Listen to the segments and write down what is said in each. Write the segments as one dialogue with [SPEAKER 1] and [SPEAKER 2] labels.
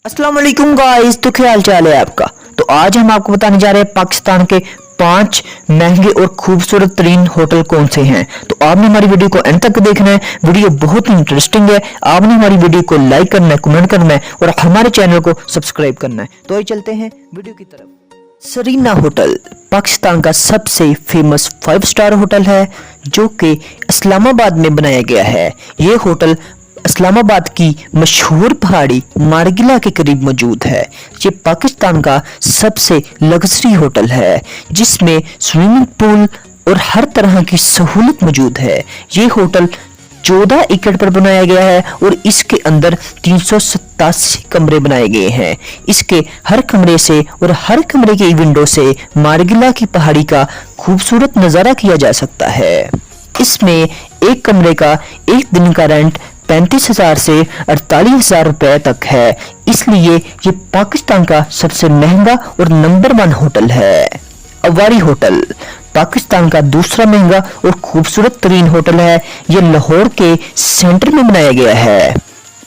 [SPEAKER 1] अस्सलाम वालेकुम गाइस, तो क्या हाल चाल है आपका। तो आज हम आपको बताने जा रहे हैं पाकिस्तान के 5 महंगे और खूबसूरत तरीन होटल कौन से हैं। तो आपने हमारी वीडियो को एंड तक देखना है, वीडियो बहुत इंटरेस्टिंग है। आपने हमारी वीडियो को लाइक करना है, कमेंट करना है और हमारे चैनल को सब्सक्राइब करना है। तो आइए चलते हैं वीडियो की तरफ। सरीना होटल पाकिस्तान का सबसे फेमस 5 स्टार होटल है जो कि इस्लामाबाद में बनाया गया है। ये होटल इस्लामाबाद की मशहूर पहाड़ी मारगिला के करीब मौजूद है। ये पाकिस्तान का सबसे लग्जरी होटल है जिसमें स्विमिंग पूल और हर तरह की सहूलत मौजूद है। ये होटल 14 एकड़ पर बनाया गया है और इसके अंदर 387 कमरे बनाए गए हैं। इसके हर कमरे से और हर कमरे के विंडो से मारगिला की पहाड़ी का खूबसूरत नजारा किया जा सकता है। इसमें एक कमरे का एक दिन का रेंट 35,000 से 48,000 रुपए तक है, इसलिए ये पाकिस्तान का सबसे महंगा और नंबर 1 होटल है। अवारी होटल पाकिस्तान का दूसरा महंगा और खूबसूरत तरीन होटल है। ये लाहौर के सेंटर में बनाया गया है।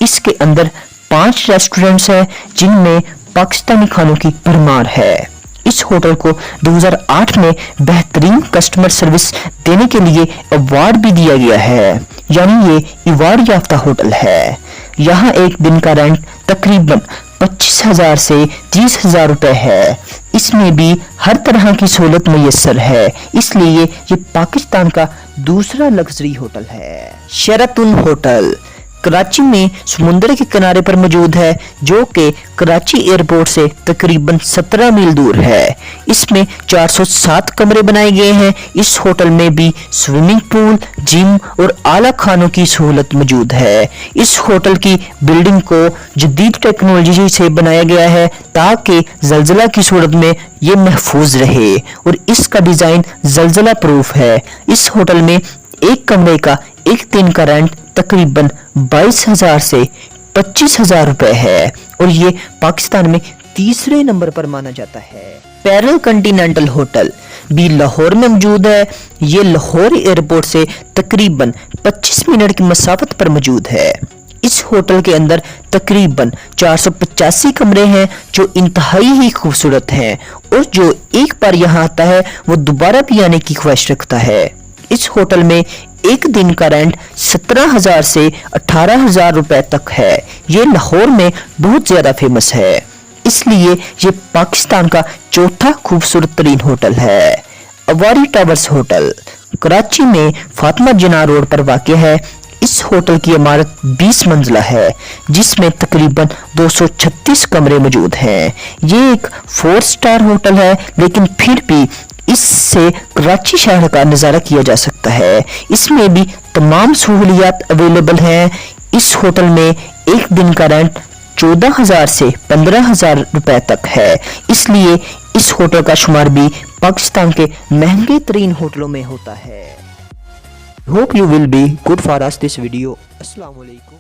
[SPEAKER 1] इसके अंदर 5 रेस्टोरेंट्स हैं जिनमें पाकिस्तानी खानों की भरमार है। इस होटल को 2008 में बेहतरीन कस्टमर सर्विस देने के लिए अवार्ड भी दिया गया है, यानी ये अवार्ड याफ्ता होटल है। यहाँ एक दिन का रेंट तकरीबन 25,000 से 30,000 रुपए है। इसमें भी हर तरह की सहूलत मुयस्सर है, इसलिए ये पाकिस्तान का दूसरा लग्जरी होटल है। शेराटन होटल कराची में समुद्र के किनारे पर मौजूद है जो कि कराची एयरपोर्ट से तकरीबन 17 मील दूर है। इसमें 407 कमरे बनाए गए हैं। इस होटल में भी स्विमिंग पूल, जिम और आला खानों की सहूलत मौजूद है। इस होटल की बिल्डिंग को जदीद टेक्नोलॉजी से बनाया गया है ताकि जल्जला की सूरत में ये महफूज रहे और इसका डिजाइन जल्जला प्रूफ है। इस होटल में एक कमरे का एक दिन का रेंट तकरीबन 22,000 से 25,000 रुपए है और ये पाकिस्तान में तीसरे नंबर पर माना जाता है। पैरल कॉन्टिनेंटल होटल भी लाहौर में मौजूद है। ये लाहौर एयरपोर्ट से तकरीबन 25 मिनट की मसाफत पर मौजूद है। इस होटल के अंदर तकरीबन 485 कमरे हैं जो इंतहाई ही खूबसूरत हैं और जो एक बार यहाँ आता है वो दोबारा भी आने की ख्वाहिश रखता है। इस होटल में एक दिन का रेंट 17,000 से 18,000 रुपए तक है। ये लाहौर में बहुत ज्यादा फेमस है, इसलिए ये पाकिस्तान का चौथा खूबसूरत तरीन होटल है। अवारी टावर्स होटल कराची में फातिमा जिन्ना रोड पर वाक़ है। इस होटल की इमारत 20 मंजिला है जिसमें तकरीबन 236 कमरे मौजूद हैं। ये एक 4 स्टार होटल है, लेकिन फिर भी इससे कराची शहर का नज़ारा किया जा सकता है। इसमें भी तमाम सहूलियात अवेलेबल हैं। इस होटल में एक दिन का रेंट 14,000 से 15,000 रुपए तक है, इसलिए इस होटल का शुमार भी पाकिस्तान के महंगे तरीन होटलों में होता है। Hope you will be good for us this video. अस्सलाम वालेकुम।